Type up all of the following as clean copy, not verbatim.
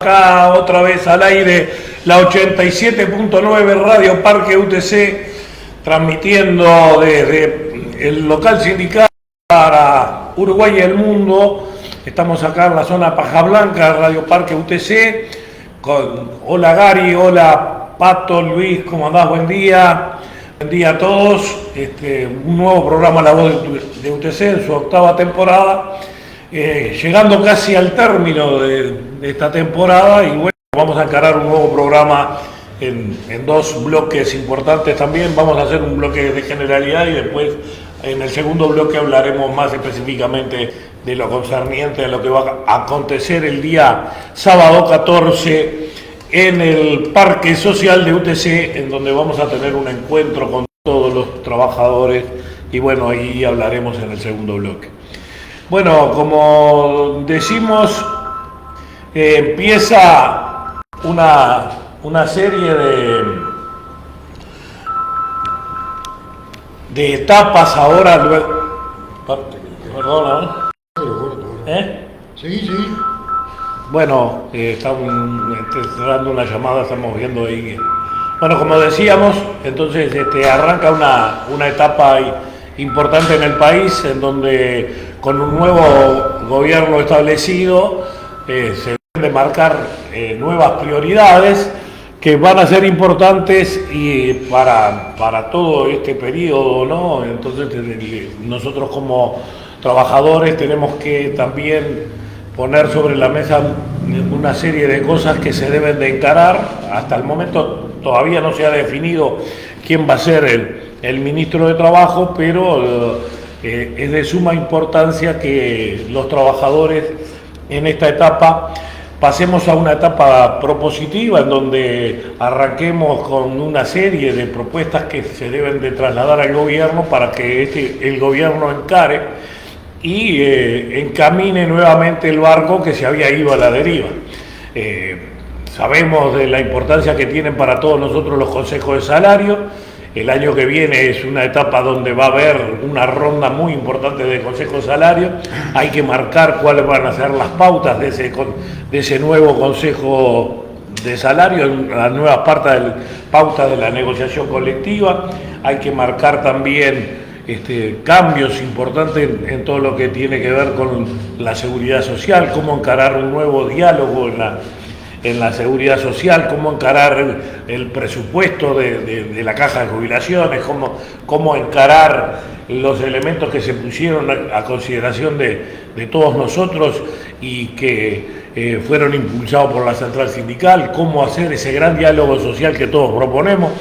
Acá otra vez al aire la 87.9 Radio Parque UTC, transmitiendo desde el local sindical para Uruguay y el mundo. Estamos acá en la zona Paja Blanca, Radio Parque UTC, hola Gary, hola Pato, Luis, ¿cómo andás? Buen día. Buen día a todos. Un nuevo programa La Voz de UTC en su octava temporada. Llegando casi al término de esta temporada y bueno, vamos a encarar un nuevo programa en dos bloques importantes también. Vamos a hacer un bloque de generalidad y después en el segundo bloque hablaremos más específicamente de lo concerniente a lo que va a acontecer el día sábado 14 en el Parque Social de UTC, en donde vamos a tener un encuentro con todos los trabajadores y bueno, ahí hablaremos en el segundo bloque. Bueno, como decimos, empieza una serie de etapas ahora, luego... Perdona, ¿eh? Sí. Bueno, estamos dando una llamada, estamos viendo ahí. Bueno, como decíamos, entonces arranca una etapa importante en el país, en donde con un nuevo gobierno establecido se deben de marcar nuevas prioridades que van a ser importantes y para todo este periodo, ¿no? Entonces nosotros como trabajadores tenemos que también poner sobre la mesa una serie de cosas que se deben de encarar. Hasta el momento todavía no se ha definido quién va a ser el ministro de Trabajo, pero es de suma importancia que los trabajadores en esta etapa pasemos a una etapa propositiva en donde arranquemos con una serie de propuestas que se deben de trasladar al gobierno para que el gobierno encare y encamine nuevamente el barco que se había ido a la deriva. Sabemos de la importancia que tienen para todos nosotros los consejos de salario. El año que viene es una etapa donde va a haber una ronda muy importante de consejos de salario. Hay que marcar cuáles van a ser las pautas de ese nuevo consejo de salario, las nuevas pautas de la negociación colectiva. Hay que marcar también cambios importantes en todo lo que tiene que ver con la seguridad social, cómo encarar un nuevo diálogo en la seguridad social, cómo encarar el presupuesto de la caja de jubilaciones, cómo encarar los elementos que se pusieron a consideración de todos nosotros y que fueron impulsados por la central sindical, cómo hacer ese gran diálogo social que todos proponemos.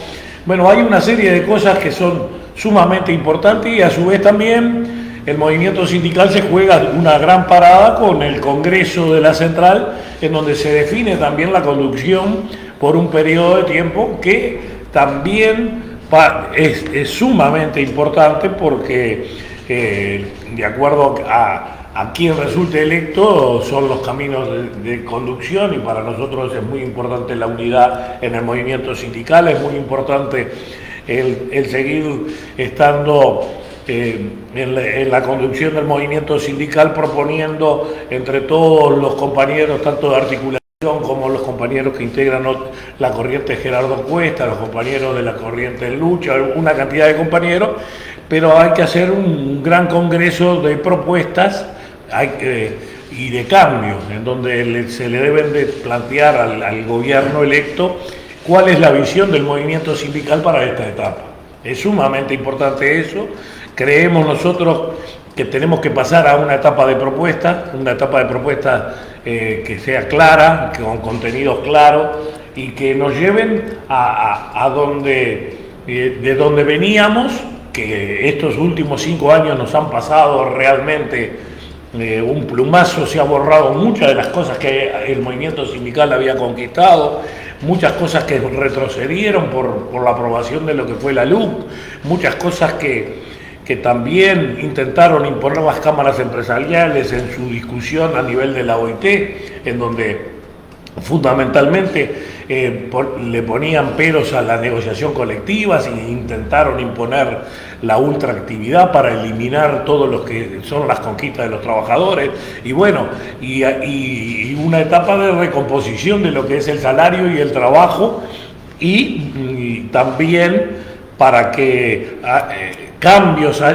Bueno, hay una serie de cosas que son sumamente importantes y a su vez también el movimiento sindical se juega una gran parada con el Congreso de la Central, en donde se define también la conducción por un periodo de tiempo que también es sumamente importante porque de acuerdo a quien resulte electo son los caminos de conducción y para nosotros es muy importante la unidad en el movimiento sindical, es muy importante el seguir estando en la conducción del movimiento sindical proponiendo entre todos los compañeros, tanto de articulación como los compañeros que integran la corriente Gerardo Cuesta, los compañeros de la corriente de lucha, una cantidad de compañeros, pero hay que hacer un gran congreso de propuestas y de cambios, en donde se le deben de plantear al gobierno electo cuál es la visión del movimiento sindical para esta etapa. Es sumamente importante eso. Creemos nosotros que tenemos que pasar a una etapa de propuestas, que sea clara, con contenidos claros y que nos lleven de donde veníamos, que estos últimos 5 años nos han pasado realmente un plumazo, se ha borrado muchas de las cosas que el movimiento sindical había conquistado, muchas cosas que retrocedieron por la aprobación de lo que fue la LUC, muchas cosas que también intentaron imponer las cámaras empresariales en su discusión a nivel de la OIT, en donde fundamentalmente le ponían peros a la negociación colectiva e intentaron imponer la ultraactividad para eliminar todo lo que son las conquistas de los trabajadores y bueno, y una etapa de recomposición de lo que es el salario y el trabajo y también para que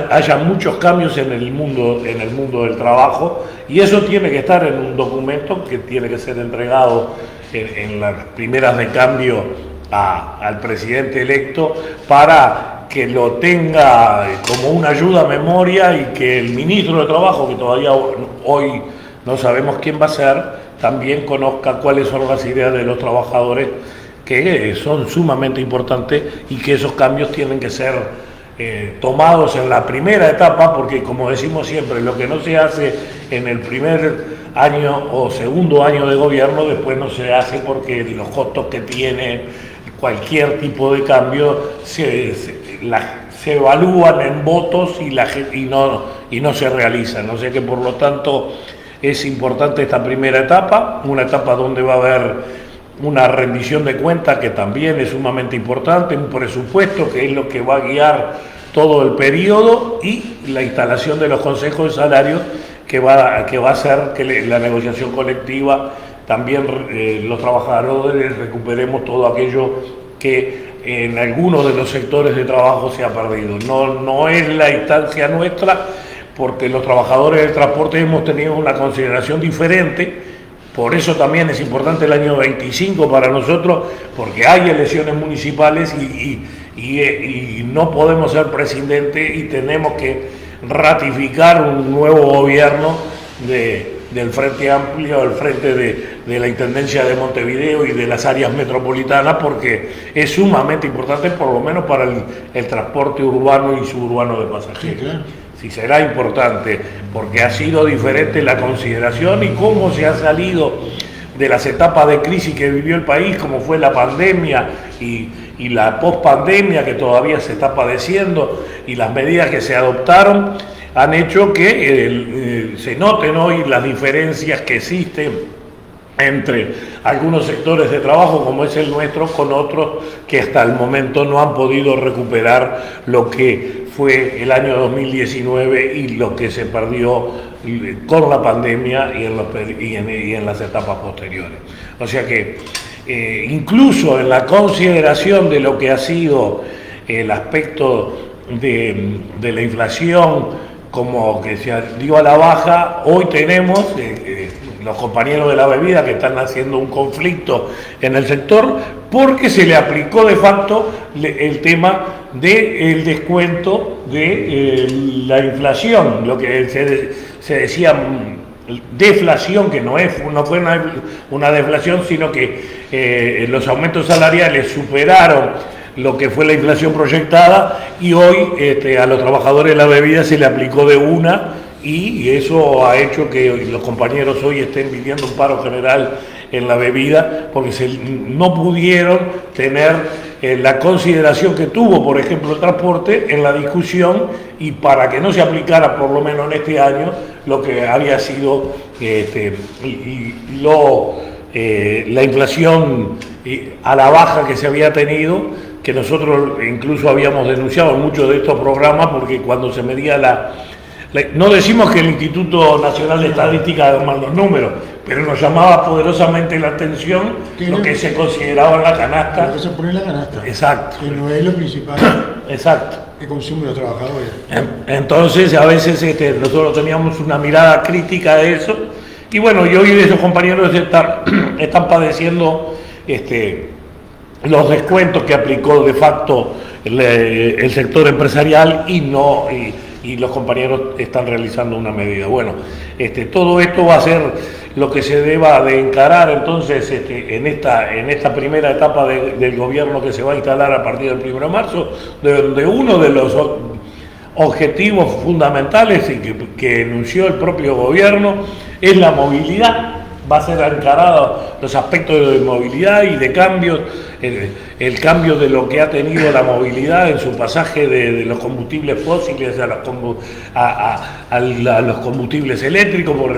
haya muchos cambios en el mundo del trabajo y eso tiene que estar en un documento que tiene que ser entregado en las primeras de cambio al presidente electo para que lo tenga como una ayuda a memoria y que el ministro de Trabajo, que todavía hoy no sabemos quién va a ser, también conozca cuáles son las ideas de los trabajadores que son sumamente importantes y que esos cambios tienen que ser tomados en la primera etapa, porque como decimos siempre, lo que no se hace en el primer año o segundo año de gobierno, después no se hace porque los costos que tiene cualquier tipo de cambio se evalúan en votos y no se realizan. O sea que por lo tanto es importante esta primera etapa, una etapa donde va a haber una rendición de cuentas que también es sumamente importante, un presupuesto que es lo que va a guiar todo el periodo y la instalación de los consejos de salarios que va a hacer que la negociación colectiva también los trabajadores recuperemos todo aquello que en algunos de los sectores de trabajo se ha perdido. No es la instancia nuestra porque los trabajadores del transporte hemos tenido una consideración diferente. Por eso también es importante el año 25 para nosotros, porque hay elecciones municipales y no podemos ser presidente y tenemos que ratificar un nuevo gobierno del Frente Amplio, del Frente de la Intendencia de Montevideo y de las áreas metropolitanas, porque es sumamente importante, por lo menos para el transporte urbano y suburbano de pasajeros. Sí, claro. Sí, será importante, porque ha sido diferente la consideración y cómo se ha salido de las etapas de crisis que vivió el país, como fue la pandemia y la pospandemia que todavía se está padeciendo, y las medidas que se adoptaron han hecho que se noten hoy las diferencias que existen entre algunos sectores de trabajo como es el nuestro con otros que hasta el momento no han podido recuperar lo que fue el año 2019 y lo que se perdió con la pandemia y en las etapas posteriores. O sea que incluso en la consideración de lo que ha sido el aspecto de la inflación como que se dio a la baja, hoy tenemos los compañeros de la bebida que están haciendo un conflicto en el sector porque se le aplicó de facto el tema del descuento de la inflación, lo que se decía deflación, que no fue una deflación, sino que los aumentos salariales superaron lo que fue la inflación proyectada y hoy a los trabajadores de la bebida se le aplicó de una y eso ha hecho que los compañeros hoy estén viviendo un paro general en la bebida porque no pudieron tener la consideración que tuvo, por ejemplo, el transporte en la discusión y para que no se aplicara, por lo menos en este año, lo que había sido la inflación a la baja que se había tenido, que nosotros incluso habíamos denunciado en muchos de estos programas porque cuando se medía no decimos que el Instituto Nacional de Estadística haga mal los números, pero nos llamaba poderosamente la atención lo que se consideraba en la canasta. Lo que se pone en la canasta. Exacto. Que no es lo principal. Exacto. Que consumen los trabajadores. Entonces, a veces nosotros teníamos una mirada crítica de eso. Y bueno, y hoy esos compañeros están padeciendo los descuentos que aplicó de facto el sector empresarial y los compañeros están realizando una medida. Bueno, todo esto va a ser lo que se deba de encarar entonces en esta primera etapa del gobierno que se va a instalar a partir del 1 de marzo, donde uno de los objetivos fundamentales y que enunció el propio gobierno es la movilidad. va a ser encarado los aspectos de movilidad y de cambios, el cambio de lo que ha tenido la movilidad en su pasaje de los combustibles fósiles a los combustibles eléctricos, por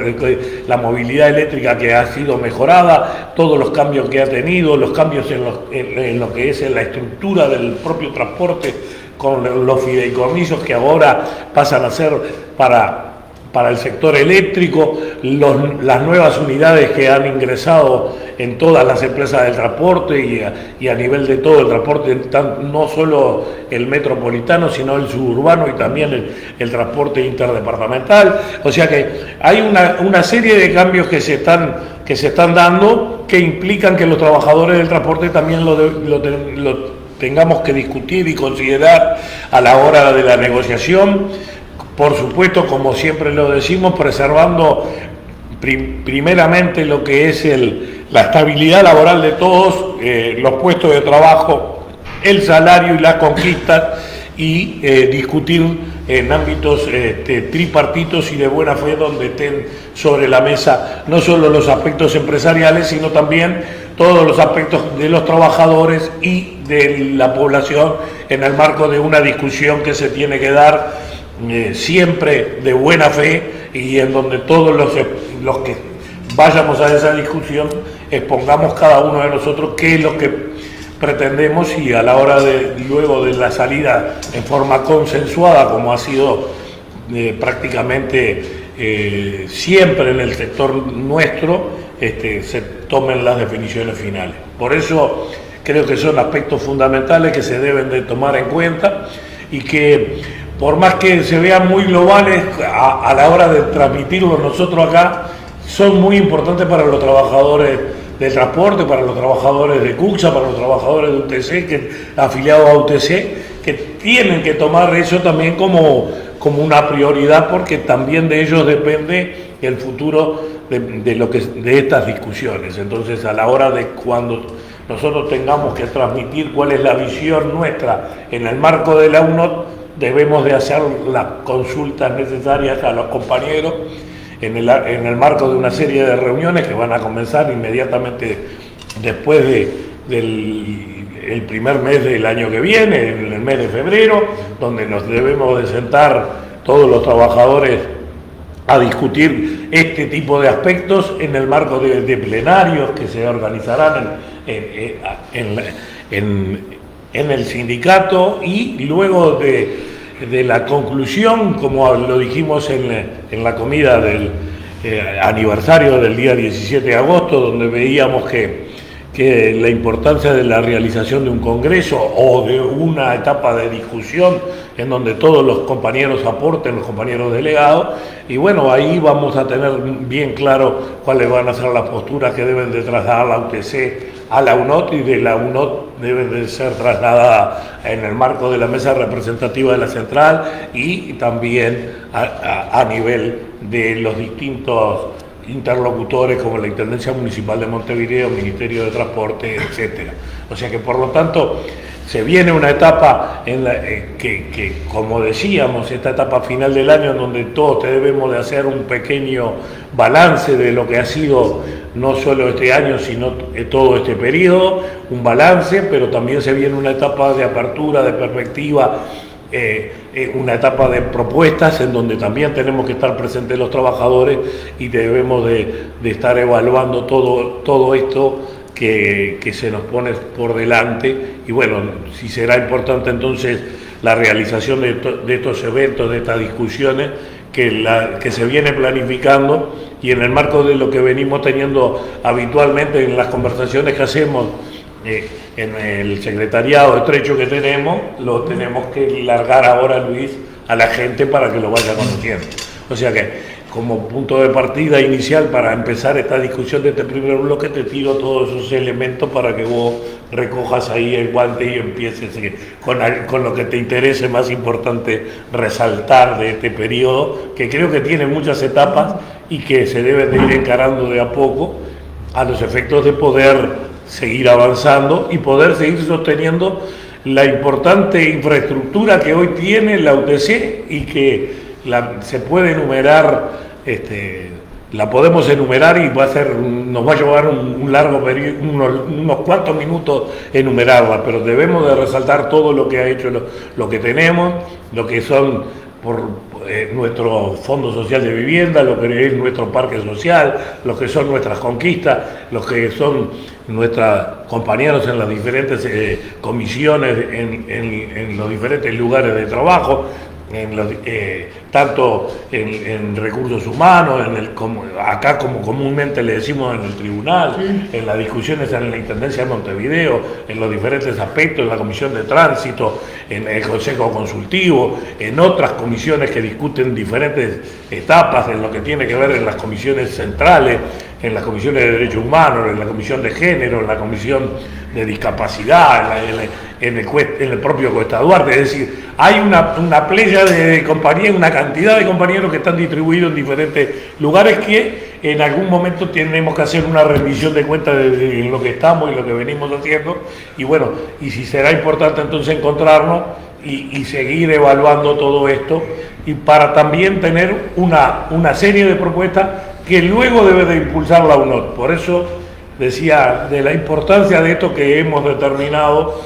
la movilidad eléctrica que ha sido mejorada, todos los cambios que ha tenido, los cambios en lo que es en la estructura del propio transporte, con los fideicomisos que ahora pasan a ser para el sector eléctrico, las nuevas unidades que han ingresado en todas las empresas del transporte y a nivel de todo el transporte, no solo el metropolitano, sino el suburbano y también el transporte interdepartamental. O sea que hay una serie de cambios que se están dando, que implican que los trabajadores del transporte también lo tengamos que discutir y considerar a la hora de la negociación. Por supuesto, como siempre lo decimos, preservando primeramente lo que es la estabilidad laboral de todos, los puestos de trabajo, el salario y las conquistas, y discutir en ámbitos tripartitos y de buena fe, donde estén sobre la mesa no solo los aspectos empresariales, sino también todos los aspectos de los trabajadores y de la población, en el marco de una discusión que se tiene que dar siempre de buena fe, y en donde todos los que vayamos a esa discusión expongamos cada uno de nosotros qué es lo que pretendemos, y a la hora luego de la salida en forma consensuada, como ha sido prácticamente siempre en el sector nuestro, se tomen las definiciones finales. Por eso creo que son aspectos fundamentales que se deben de tomar en cuenta, y que por más que se vean muy globales a la hora de transmitirlos nosotros acá, son muy importantes para los trabajadores del transporte, para los trabajadores de CUCSA, para los trabajadores de UTC, afiliados a UTC, que tienen que tomar eso también como una prioridad, porque también de ellos depende el futuro de estas discusiones. Entonces, a la hora de cuando nosotros tengamos que transmitir cuál es la visión nuestra en el marco de la UNOT, debemos de hacer las consultas necesarias a los compañeros en el marco de una serie de reuniones que van a comenzar inmediatamente después del primer mes del año que viene, en el mes de febrero, donde nos debemos de sentar todos los trabajadores a discutir este tipo de aspectos en el marco de plenarios que se organizarán en el sindicato, y luego de la conclusión, como lo dijimos en la comida del aniversario del día 17 de agosto, donde veíamos que la importancia de la realización de un congreso o de una etapa de discusión en donde todos los compañeros aporten, los compañeros delegados, y bueno, ahí vamos a tener bien claro cuáles van a ser las posturas que deben de trasladar la UTC a la UNOT, y de la UNOT deben de ser trasladadas en el marco de la mesa representativa de la central, y también a nivel de los distintos interlocutores como la Intendencia Municipal de Montevideo, Ministerio de Transporte, etcétera. O sea que, por lo tanto, se viene una etapa que, como decíamos, esta etapa final del año, en donde todos debemos de hacer un pequeño balance de lo que ha sido no solo este año, sino todo este periodo, un balance, pero también se viene una etapa de apertura, de perspectiva, una etapa de propuestas, en donde también tenemos que estar presentes los trabajadores, y debemos de estar evaluando todo esto que se nos pone por delante. Y bueno, si será importante entonces la realización de estos eventos, de estas discusiones que se viene planificando, y en el marco de lo que venimos teniendo habitualmente en las conversaciones que hacemos en el secretariado estrecho que tenemos, lo tenemos que largar ahora, Luis, a la gente para que lo vaya conociendo. O sea que, como punto de partida inicial para empezar esta discusión de este primer bloque, te tiro todos esos elementos para que vos recojas ahí el guante y empieces con lo que te interese más importante resaltar de este periodo, que creo que tiene muchas etapas y que se deben de ir encarando de a poco, a los efectos de poder seguir avanzando y poder seguir sosteniendo la importante infraestructura que hoy tiene la UTC, y que se puede enumerar La podemos enumerar y nos va a llevar un largo periodo, unos cuantos minutos enumerarla, pero debemos de resaltar todo lo que ha hecho, lo que tenemos, lo que son nuestro Fondo Social de Vivienda, lo que es nuestro parque social, lo que son nuestras conquistas, lo que son nuestros compañeros en las diferentes comisiones, en los diferentes lugares de trabajo, tanto en recursos humanos, acá como comúnmente le decimos en el tribunal, sí, en las discusiones en la Intendencia de Montevideo, en los diferentes aspectos, en la Comisión de Tránsito, en el Consejo Consultivo, en otras comisiones que discuten diferentes etapas, en lo que tiene que ver en las comisiones centrales, en las comisiones de derechos humanos, en la comisión de género, en la comisión de discapacidad, en el propio Cuesta Duarte. Es decir, hay una playa de compañías, una cantidad de compañeros que están distribuidos en diferentes lugares que en algún momento tenemos que hacer una rendición de cuentas de lo que estamos y lo que venimos haciendo. Y bueno, y si será importante entonces encontrarnos y seguir evaluando todo esto, y para también tener una serie de propuestas que luego debe de impulsar la UNOT. Por eso decía de la importancia de esto que hemos determinado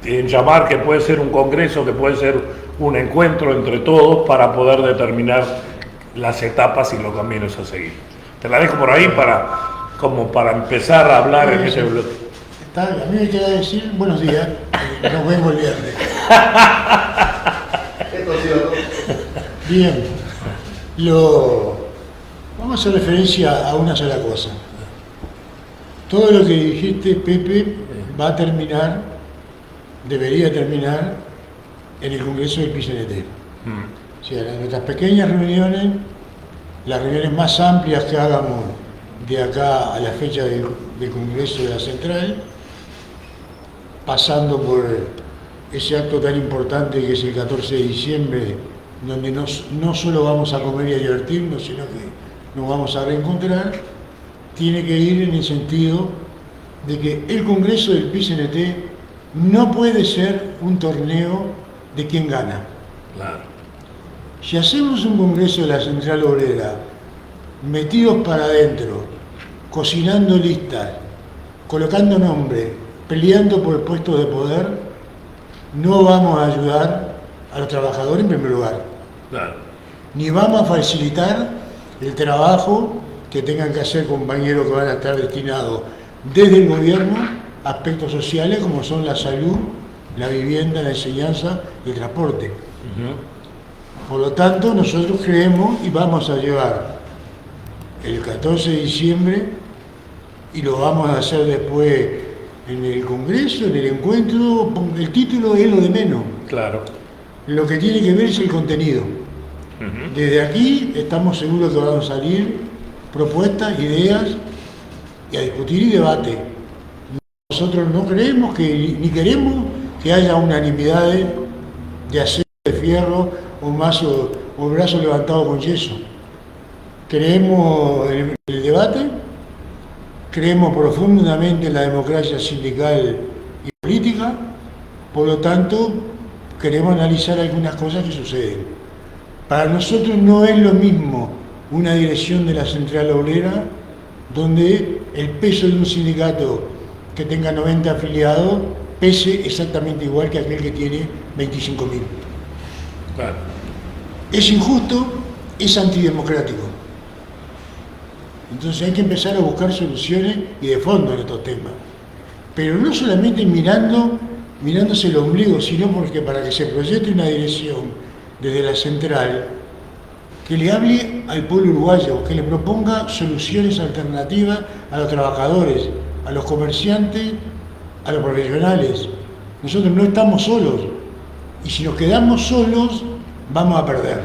en llamar, que puede ser un congreso, que puede ser un encuentro entre todos para poder determinar las etapas y los caminos a seguir. Te la dejo por ahí para empezar a hablar en ese bloque. A mí me queda decir buenos días, nos vemos el viernes. Bien, vamos a hacer referencia a una sola cosa. Todo lo que dijiste, Pepe, va a terminar, debería terminar en el Congreso del PCNT. O sea, en nuestras pequeñas reuniones, las reuniones más amplias que hagamos de acá a la fecha del Congreso de la Central, pasando por ese acto tan importante que es el 14 de diciembre, donde no solo vamos a comer y a divertirnos, sino que nos vamos a reencontrar, tiene que ir en el sentido de que el Congreso del PCNT no puede ser un torneo de quién gana. Claro. Si hacemos un Congreso de la Central Obrera, metidos para adentro, cocinando listas, colocando nombres, peleando por puestos de poder, no vamos a ayudar a los trabajadores en primer lugar. Claro. Ni vamos a facilitar el trabajo que tengan que hacer compañeros que van a estar destinados desde el gobierno a aspectos sociales como son la salud, la vivienda, la enseñanza y el transporte. Por lo tanto, nosotros creemos y vamos a llevar el 14 de diciembre y lo vamos a hacer después en el Congreso, en el encuentro. El título es lo de menos. Claro. Lo que tiene que ver es el contenido. Desde aquí estamos seguros que van a salir propuestas, ideas y a discutir y debate. Nosotros no creemos ni queremos que haya unanimidades de acero, de fierro o brazo levantado con yeso. Creemos en el debate, creemos profundamente en la democracia sindical y política, por lo tanto queremos analizar algunas cosas que suceden. Para nosotros no es lo mismo una dirección de la Central Obrera donde el peso de un sindicato que tenga 90 afiliados pese exactamente igual que aquel que tiene 25.000. Claro. Es injusto, es antidemocrático. Entonces hay que empezar a buscar soluciones y de fondo en estos temas. Pero no solamente mirándose el ombligo, sino porque para que se proyecte una dirección desde la central, que le hable al pueblo uruguayo, que le proponga soluciones alternativas a los trabajadores, a los comerciantes, a los profesionales. Nosotros no estamos solos, y si nos quedamos solos, vamos a perder.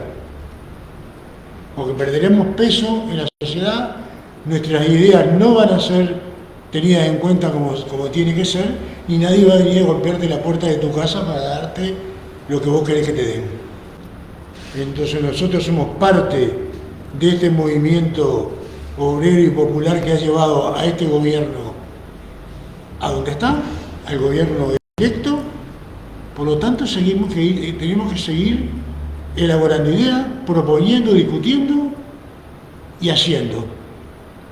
Porque perderemos peso en la sociedad, nuestras ideas no van a ser tenidas en cuenta como tiene que ser, y nadie va a venir a golpearte la puerta de tu casa para darte lo que vos querés que te den. Entonces nosotros somos parte de este movimiento obrero y popular que ha llevado a este gobierno a donde está, al gobierno electo. Por lo tanto tenemos que seguir elaborando ideas, proponiendo, discutiendo y haciendo.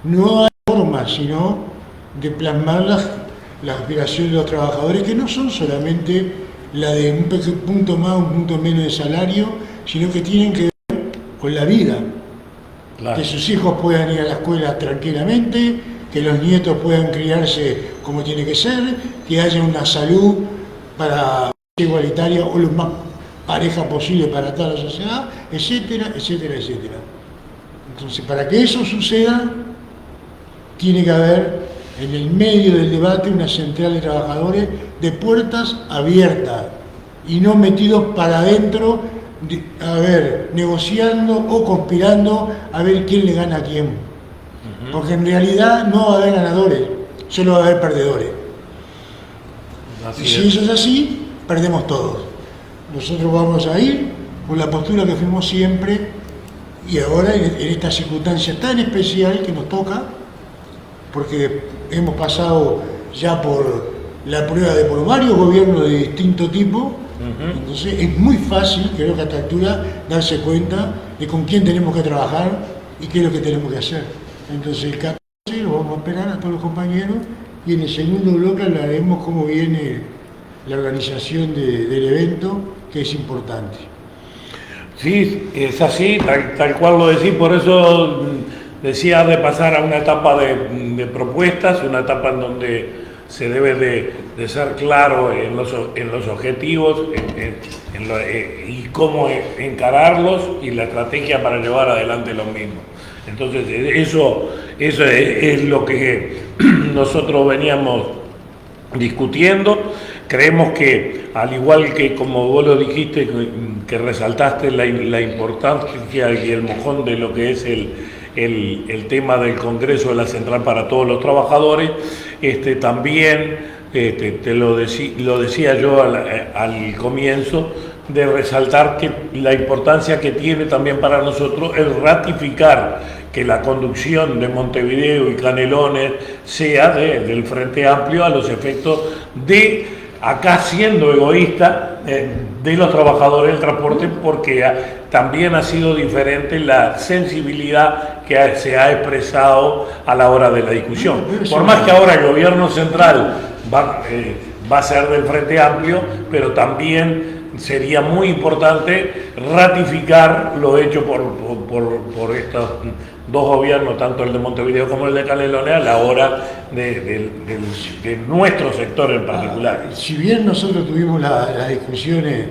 No hay forma sino de plasmar las aspiraciones de los trabajadores, que no son solamente la de un punto más, un punto menos de salario, sino que tienen que ver con la vida. Claro. Que sus hijos puedan ir a la escuela tranquilamente, que los nietos puedan criarse como tiene que ser, que haya una salud para igualitaria o lo más pareja posible para toda la sociedad, etcétera, etcétera, etcétera. Entonces, para que eso suceda, tiene que haber en el medio del debate una central de trabajadores de puertas abiertas y no metidos para adentro, a ver, negociando o conspirando a ver quién le gana a quién. Porque en realidad no va a haber ganadores, solo va a haber perdedores. Y si eso es así, perdemos todos. Nosotros vamos a ir con la postura que fuimos siempre, y ahora en esta circunstancia tan especial que nos toca, porque hemos pasado ya por la prueba de por varios gobiernos de distinto tipo. Entonces es muy fácil, creo que a esta altura, darse cuenta de con quién tenemos que trabajar y qué es lo que tenemos que hacer. Entonces el 14 lo vamos a esperar a todos los compañeros, y en el segundo bloque hablaremos cómo viene la organización del evento, que es importante. Sí, es así, tal cual lo decís, por eso decía de pasar a una etapa de propuestas, una etapa en donde se debe de ser claro en los objetivos y cómo encararlos y la estrategia para llevar adelante los mismos. Entonces eso es lo que nosotros veníamos discutiendo. Creemos que, al igual que como vos lo dijiste, que resaltaste la importancia y el mojón de lo que es el tema del Congreso de la Central para todos los trabajadores, también te lo decía yo al comienzo, de resaltar que la importancia que tiene también para nosotros el ratificar que la conducción de Montevideo y Canelones sea del Frente Amplio, a los efectos de, acá siendo egoísta, de los trabajadores del transporte, porque también ha sido diferente la sensibilidad que se ha expresado a la hora de la discusión. Por más que ahora el gobierno central va a ser del Frente Amplio, pero también sería muy importante ratificar lo hecho por estos dos gobiernos, tanto el de Montevideo como el de Canelones, a la hora de nuestro sector en particular. Si bien nosotros tuvimos las discusiones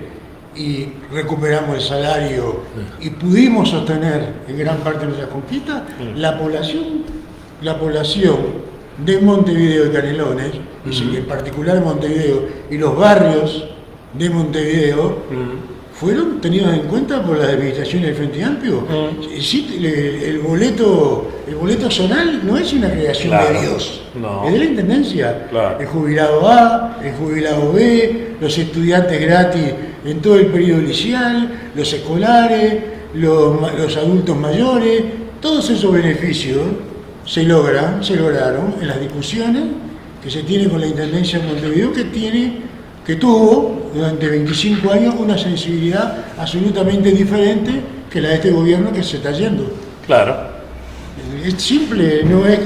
y recuperamos el salario y pudimos sostener en gran parte de nuestras conquistas, la población de Montevideo y Canelones, y en particular Montevideo y los barrios de Montevideo, fueron tenidos en cuenta por la administración del Frente Amplio. Sí, el boleto zonal no es una creación de Dios, es de la Intendencia. El jubilado A, el jubilado B, los estudiantes gratis en todo el periodo liceal, los escolares, los adultos mayores, todos esos beneficios se lograron en las discusiones que se tienen con la Intendencia de Montevideo, que tuvo durante 25 años una sensibilidad absolutamente diferente que la de este gobierno que se está yendo. Claro. Es simple, no es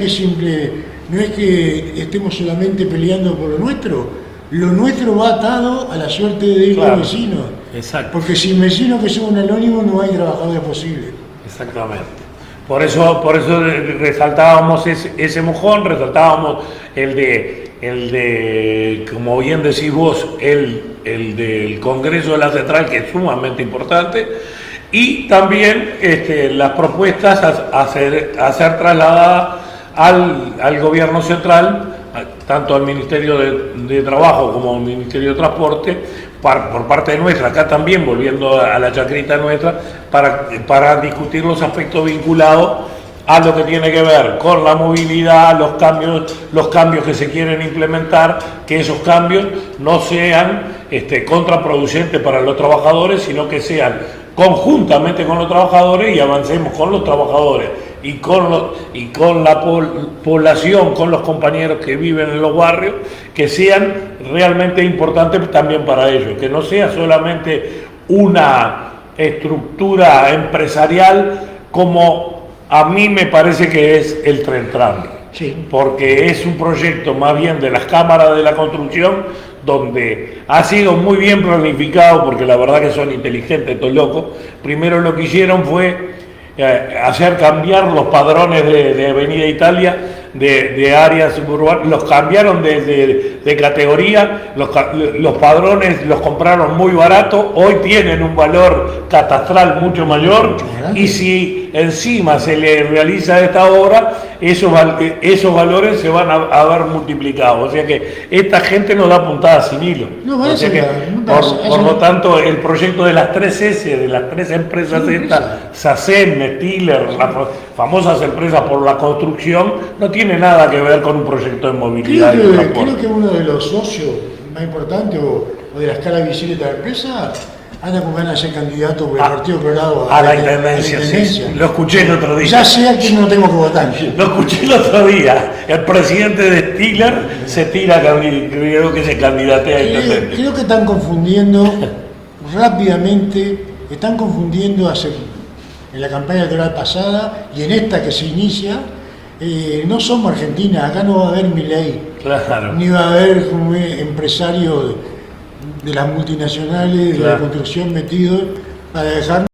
que estemos solamente peleando por lo nuestro va atado a la suerte de los vecinos. Exacto. Porque sin vecinos que son un anónimo no hay trabajadores posibles. Exactamente. Por eso resaltábamos ese mojón, resaltábamos el de, como bien decís vos, el del Congreso de la Central, que es sumamente importante, y también las propuestas a ser trasladadas al Gobierno Central, tanto al Ministerio de Trabajo como al Ministerio de Transporte, por parte nuestra, acá también volviendo a la chacrita nuestra, para discutir los aspectos vinculados a lo que tiene que ver con la movilidad, los cambios que se quieren implementar, que esos cambios no sean contraproducentes para los trabajadores, sino que sean conjuntamente con los trabajadores, y avancemos con los trabajadores y con la población, con los compañeros que viven en los barrios, que sean realmente importantes también para ellos, que no sea solamente una estructura empresarial como A mí me parece que es el Tren Tram. Sí. Porque es un proyecto más bien de las cámaras de la construcción, donde ha sido muy bien planificado, porque la verdad que son inteligentes estos locos. Primero lo que hicieron fue hacer cambiar los padrones de Avenida Italia de áreas suburbanas, los cambiaron de categoría, los padrones los compraron muy barato, hoy tienen un valor catastral mucho mayor, y si encima se le realiza esta obra, esos valores se van a ver multiplicados. O sea que esta gente no da puntadas sin hilo. No, o sea que, por lo tanto, el proyecto de las 3S, de las 3 empresas estas, SACEM, Stiller, las famosas empresas por la construcción, no tiene nada que ver con un proyecto de movilidad. Creo que uno de los socios más importantes o de las caras visibles de la empresa anda con ganas de ser candidato por el Partido Colorado a la intendencia. Sí. Lo escuché el otro día. Ya sé a quién no tengo que votar. Lo escuché el otro día. El presidente de Stiller se tira, creo que se candidatea a intendente. Creo que están confundiendo rápidamente, en la campaña electoral pasada y en esta que se inicia. No somos Argentina, acá no va a haber Milei, claro, ni va a haber empresarios de las multinacionales, de la construcción metidos para dejar